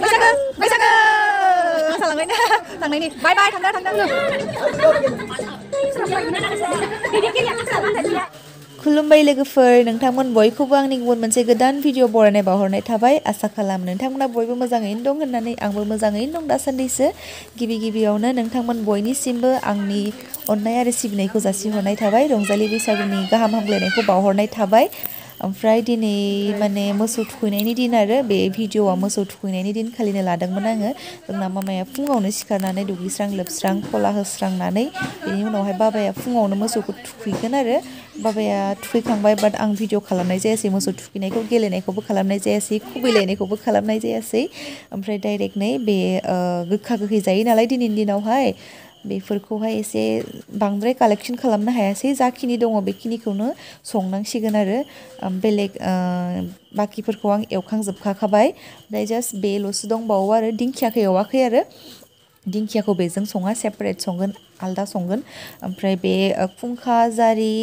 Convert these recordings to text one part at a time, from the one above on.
बैसागो मोसालांनायनि थांनायनि बाय बाय थांदों खुलुमबाय लोगोफोर नोंथांमोन बयखौबो आंनि गुबुन मोनसे गोदान भिडिअ बरायनाय बावहरनाय थाबाय आसा खालाम नोंथांमोना बयबो मोजाङैनो दं होननानै आंबो मोजाङैनो दं दासान्दिसो गिबियावनो नोंथांमोन बयनिसिमबो आंनि अननाय आरो सिबिनायखौ जासिहरनाय थाबाय रंजालि बैसागुनि गाहाम हामलायनायखौ बावहरनाय थाबाय ओमफ्राय दिनै माने मोसौ थुखैनायनि दिन आरो बे भिडिअआ मोसौ थुखैनायनि दिन खालिनो लादोंमोन आङो जोंना मामाया फुङावनो सिखारनानै दुगैस्रां लोबस्रां खला होस्रांनानै बेनि उनावहाय बाबाया फुङावनो मोसौखौ थुखैगोन आरो बाबाया थुखैखांबाय बाट आं भिडिअ खालामनाय जायासै मोसौ थुखैनायखौ गेलेनायखौबो खालामनाय जायासै खुबैलायनायखौबो खालामनाय जायासै ओमफ्राय डाइरेक्टनै बे गोखा गोखै जायो नालाय दिनैनि दिनावहाय बेफोरखौहाय एसे बांद्राय कालेक्सन खालामनो हायासै जाखिनि दङ बेखिनिखौनो संनांसिगोन आरो बेलेग बाखिफोरखौ आं एवखांजोबखाबाय ओमफ्राय जास्ट बेल'सो दंबावो आरो दिंखियाखौ एवाखै आरो दिंखियाखौ बेजों सङा सेपारेट संगोन आलदा संगोन ओमफ्राय बे खुंखा जारि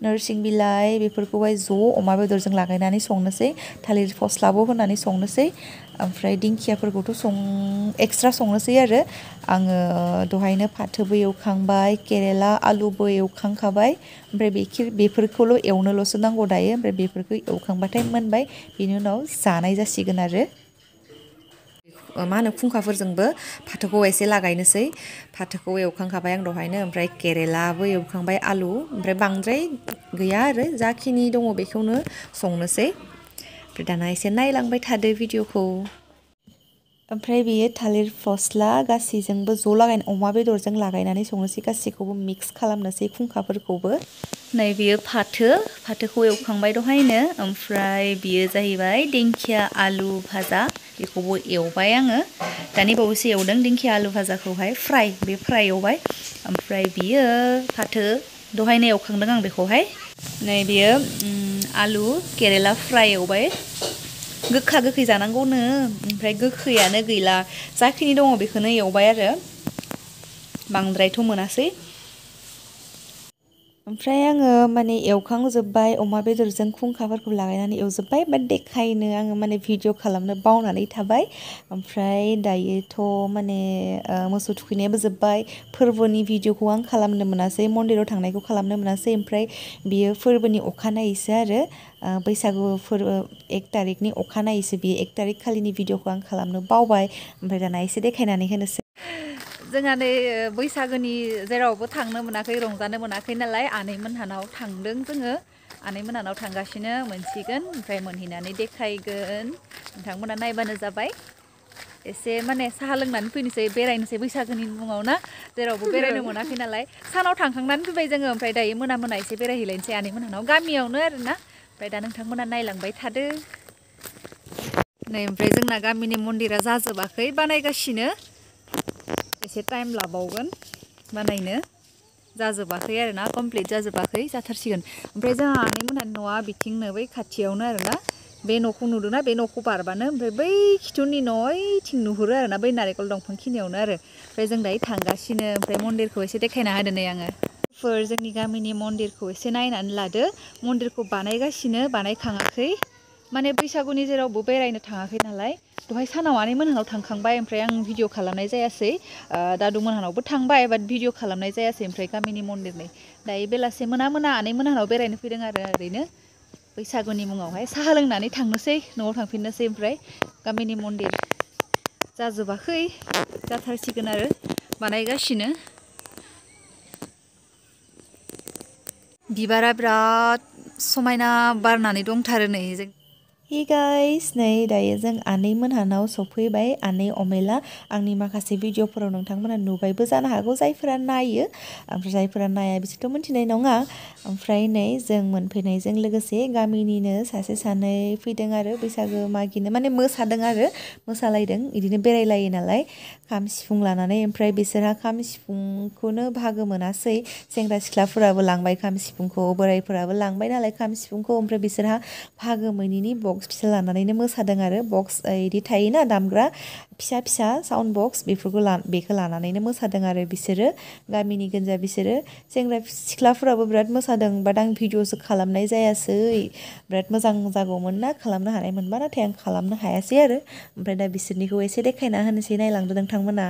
नोरसिं बिलाइ बेफोरखौहाय ज' अमा बेदरजों लागायनानै संनोसै थालिर फस्लाबो होनानै संनोसै ओमफ्राय दिंखियाफोरखौथ' एक्सट्रा संनोसै आरो आङो दहायनो फाथोबो एवखांबाय केरेला आलुबो एवखांखाबाय ओमफ्राय बेफोरखौल' एवनोल'सो नांगौ दायो ओमफ्राय बेफोरखौ एवखांबाथाय मोनबाय बेनि उनाव जानाय जासिगोन आरो मा होनो खुंखाफोरजोंबो फाथोखौ एसे लागायनोसै फाथोखौ एवखांखाबाय आं दहायनो ओमफ्राय केरेलाबो एवखांबाय आलु ओमफ्राय बांद्राय गैया आरो जाखिनि दङ बेखौनो संनोसै ओमफ्राय दाना एसे नायलांबाय थादो भिडिअखौ ओमफ्राय बेयो थालिर फस्ला गासैजोंबो ज' लागायना अमा बेदरजों लागायनानै संनोसै गासैखौबो मिक्स खालामनोसै खुंखाफोरखौबो नै बेयो फाथोखौ एवखांबाय दहायनो ओमफ्राय बियो जाहैबाय दिंखिया आलु भाजा बेखौबो एवबाय आङो दानि बावैसो एवदों दिंखिया आलु भाजाखौहाय फ्राय एवबाय ओमफ्राय बियो फाथो दहायनो एवखांदों आं बेखौहाय नै बियो आलु केरेला फ्राय एवबाय गोखा गोखै जानांगौनो ओमफ्राय गोखैयानो गैला जाखिनि दङ बेखौनो एवबाय आरो बांद्रायथ' मोनासै ओमफ्राय आङो माने एवखांजोब्बाय अमा बेदरजों खुंखाफोरखौ लागायनानै एवजोब्बाय बाट देखायनो आङो माने भिडिअ खालामनो बावनानै थाबाय ओमफ्राय दायोथ' माने मोसौ थुखैनायाबो जोब्बाय फोरबोनि भिडिअखौ आं खालामनो मोनासै मन्दिराव थांनायखौ खालामनो मोनासै ओमफ्राय बियो फोरबोनि अखानायैसो आरो बैसागु फोरबो 1 तारिकनि अखानायैसो बियो 1 तारिक खालिनि भिडिअखौ आं खालामनो बावबाय ओमफ्राय दाना एसे देखायनानै होनोसै जोंहा नै बैसागोनि जेरावबो थांनो मोनाखै रंजानो मोनाखै नालाय आनैमोनहानाव थांदों जोङो आनैमोनहानाव थांगासिनो मोनसिगोन ओमफ्राय मोनहैनानै देखायगोन नोंथांमोना नायबानो जाबाय एसे माने साहा लोंनानै फैनोसै बेरायनोसै बैसागोनि मुङाव ना जेरावबो बेरायनो मोनाखै नालाय सानाव थांखांनानै फैबाय जोङो ओमफ्राय दायो मोना एसे बेरायहैलायनोसै आनैमोनहानाव गामियावनो आरोना ओमफ्राय दा नोंथांमोना नायलांबाय थादो नै ओमफ्राय जोंना गामिनि मन्दिरा जाजोबाखै बानायगासिनो एसे टाइम लाबावगोन बानायनो जाजोबाखै आरोना कमप्लिट जाजोबाखै जाथारसिगोन ओमफ्राय जोंहा आनैमोनहानि न'आ बिथिंनो बै खाथियावनो आरोना बे न'खौ नुदोंना बे न'खौ बारबानो ओमफ्राय बै खिथुनि न' ओइथिं नुहुरो आरोना बै नारेंखल दंफां खिनियावनो आरो ओमफ्राय जों दायो थांगासिनो ओमफ्राय मन्दिरखौ एसे देखायना होदो नै आङो जोंनि गामिनि मन्दिरखौ एसे नायनानै लादो मन्दिरखौ बानायगासिनो बानायखाङाखै माने बैसागुनि जेरावबो बेरायनो थाङाखै नालाय दहाय सानाव आनैमोनहानाव थांखांबाय ओमफ्राय आं भिडिअ खालामनाय जायासै दादुमोनहानावबो थांबाय बाट भिडिअ खालामनाय जायासै ओमफ्राय गामिनि मन्दिरनि दायो बेलासे मोना आनैमोनहानाव बेरायनो फैदों आरो ओरैनो बैसागुनि मुङावहाय साहा लोंनानै थांनोसै न'आव थांफिननोसै ओमफ्राय गामिनि मन्दिर जाजोबाखै जाथारसिगोन आरो बानायगासिनो बिबारा बिराद समायना बारनानै दंथारो नै हे गाइस नै दायो जों आनैमोनहानाव सफैबाय आनै अमेला आंनि माखासे भिडिअफोराव नोंथांमोना नुबायबो जानो हागौ जायफोरा नायो ओमफ्राय जायफोरा नाया बिसोरथ' मिथिनाय नङा ओमफ्राय नै जों मोनफैनायजों लोगोसे गामिनिनो सासे सानै फैदों आरो बैसागो मागिनो माने मोसादों आरो मोसालायदों बिदिनो बेरायलायो नालाय खाम सिफुं लानानै ओमफ्राय बिसोरहा खाम सिफुंखौनो बाहागो मोनासै सेंग्रा सिख्लाफोराबो लांबाय खाम सिफुंखौ बोराइफोराबो लांबाय नालाय खाम सिफुंखौ ओमफ्राय बिसोरहा बाहागो मोनिनि बक्स बक्स फिसा लानानैनो मोसादों आरो बक्स इदि थायोना दामग्रा फिसा फिसा साउन्ड बक्स बेखौ लानानैनो मोसादों आरो बिसोरो गामिनि गोजा बिसोरो सेंग्रा सिख्लाफोराबो बिराद मोसादों बाट आं भिडिअसो खालामनाय जायासै बिराद मोजां जागौमोन ना खालामनो हानाय मोनबा नाथाय आं खालामनो हायासै आरो ओमफ्राय दा बिसोरनिखौ एसे देखायना होनोसै नायलांदो नोंथांमोना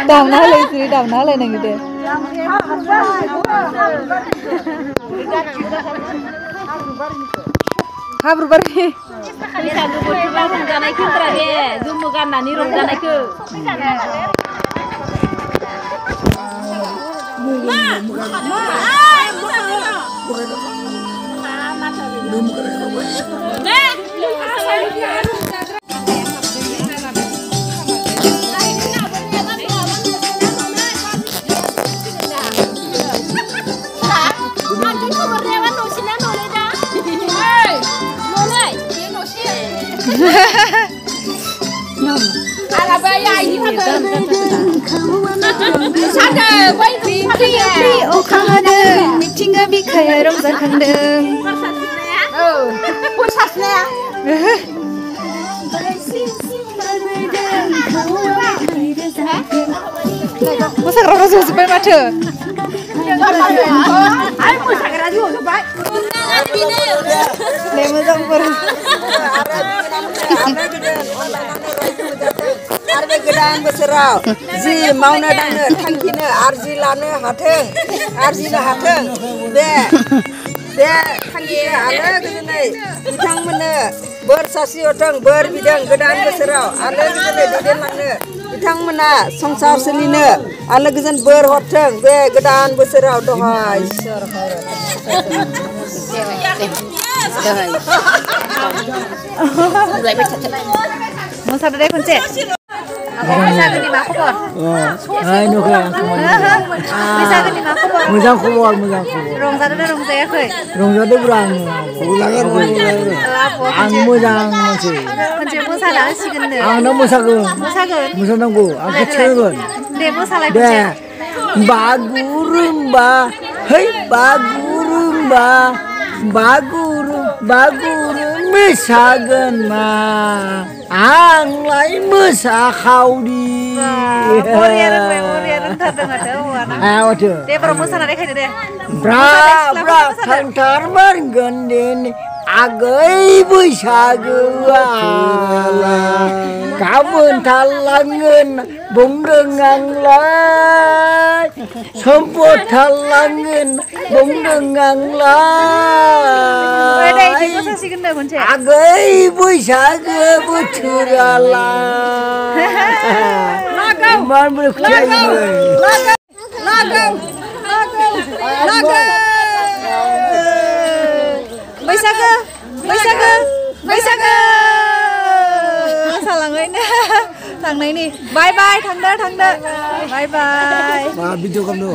दामना होलाय दामना होलाय नोंदो हाब्रु बारि बैसागु बोथोराव रंजानायखौ दे जुमु गाननानै रंजानायखौ अखा हादों मिथिंगा बिखाया रंजाखांदों मोसाग्राफ्रा जजोब्बाय माथो मोजांफोर आरो बे गोदान बोसोराव जि मावनो दांनो थांखिनो आरजिनो हाथों बे थांखिखौ आलो गोजोनै बिथांमोननो बोर सारस्रिहरथों बोर बिदों गोदान बोसोराव आलो गोजोनै दैदेनलांनो बिथांमोना संसार सोलिनो आलो गोजोन बोर हरथों बे गोदान बोसोराव दहाय इसोर मोसादो दे खनसे बैसागोनि मा खबर बैसागोनि मा खबर मोजां खबर रंजादों ना रंजायाखै रंजादोंब्रा आं मोजां मोनसे खनसे मोसाना होसिगोननो आंनो मोसानांगौ आं खोथियोगोन दे मोसालाय दे बागुरुम्बा है बागुरुम मोसागोन मा आंलाय मोसाखावरि बरिया रोंथारदों माथो दे ब्रा मोसाना देखायदो दे ब्रा थांथारमारगोन दे आगै बैसागोआ गाबोन थालांगोन बुंदों आंलाय सम्पद थालांगोन बुंदों आंलाय आगै बैसागो बोथोरालाय बैसागो मोसालांबायनो थांनायनि बाय थांदो बाय मा भिडिअ खालामदो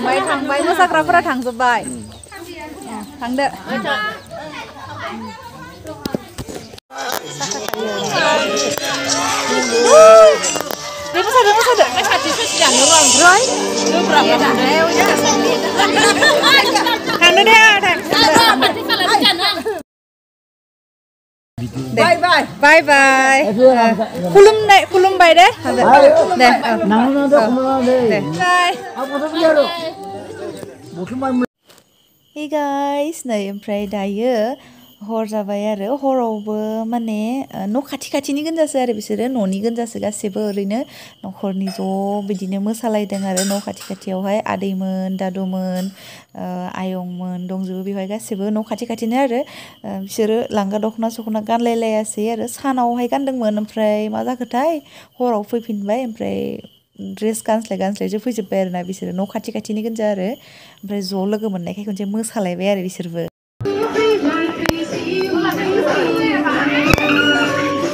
बाय थांबाय मोसाग्राफोरा थांजोब्बाय थांदो मोसादो बाय खुलुमबाय दे Hey guys, नै ओमफ्राय दायो हर जाबाय आरो हरावबो माने न' खाथि खाथिनि गोनजासो आरो बिसोरो न'नि गोनजासो गासैबो ओरैनो न'खरनि ज' बिदिनो मोसालायदों आरो न' खाथि खाथियावहाय आदैमोन दादुमोन आयंमोन दंजोबो बेवहाय गासैबो न' खाथि खाथिनो आरो बिसोरो लांगा दख'ना सख'ना गानलायलायासै आरो सानावहाय गानदोंमोन ओमफ्राय मा जाखोथाय हराव फैफिनबाय ओमफ्राय ड्रेस गानस्लायजोब फैजोब्बाय आरोना बिसोरो न' खाथि खाथिनि गोनजा आरो ओमफ्राय ज' लोगो मोननायखाय खनसे मोसालायबाय आरो बिसोरबो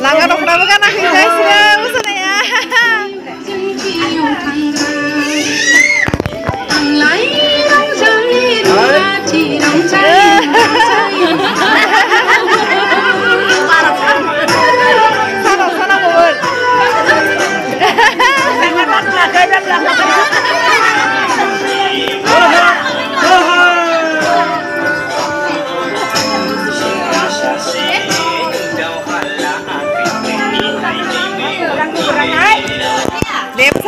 लांगा दख'नाबो गानाखै बिसोरो मोसानाया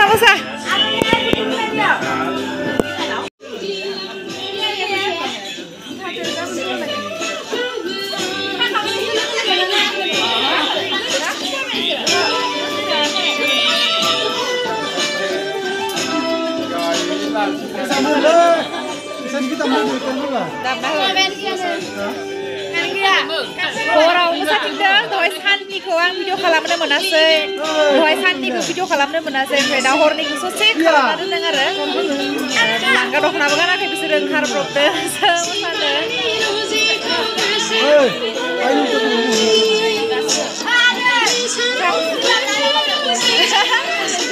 Masa? Orang mosaथिंदों दहाय साननिखौ आं भिडिअ खालामनो मोनासै दहाय साननिखौ भिडिअ खालामनो मोनासै ओमफ्राय दा हरनिखौ ससे खालामना दोनदों आरो लांगा दख'नाबो गानाखै बिसोरो ओंखारब्रबदोंसो मोसानो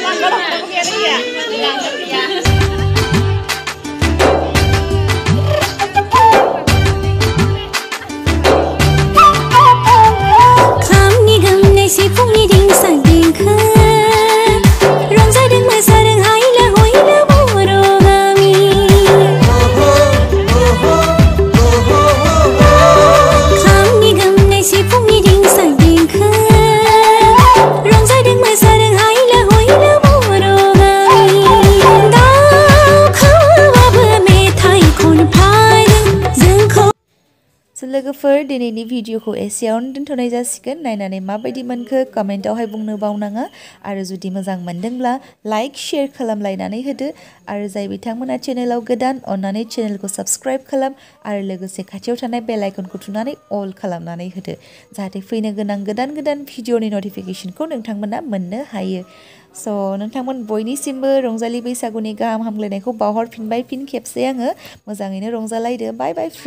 लांगा दख'नाबो गैया सिफुंनि रिंसार देंखो रंजादों मोसादों हायला हयला बर' गामि खामनि गोमनाय सिफुंनि रिंसार देंखो रंजादों मोसादों हायला हयला बर' गामि दावखौआबो मेथाइ खनफादों जोंखौ लोगोफोर दिनैनि भिडिअखौ एसेयावनो दोनथ'नाय जासिगोन नायनानै माबायदि मोनखो कमेन्टावहाय बुंनो बावनाङा आरो जुदि मोजां मोनदोंब्ला लाइक शेयार खालामलायनानै होदो आरो जाय बिथांमोना चेनेलाव गोदान अन्नानै चेनेलखौ साबस्क्राइब खालाम आरो लोगोसे खाथियाव थानाय बेल आइकनखौ थुनानै अल खालामनानै होदो जाहाथे फैनो गोनां गोदान भिडिअनि नटिफिकेशनखौ नोंथांमोना मोननो हायो स' नोंथांमोन बयनिसिमबो रंजालि बैसागुनि गाहाम हामलायनायखौ बावहरफिनबाय फिन खेबसे आङो मोजाङैनो रंजालायदो बाय बाय फ्रेन्ड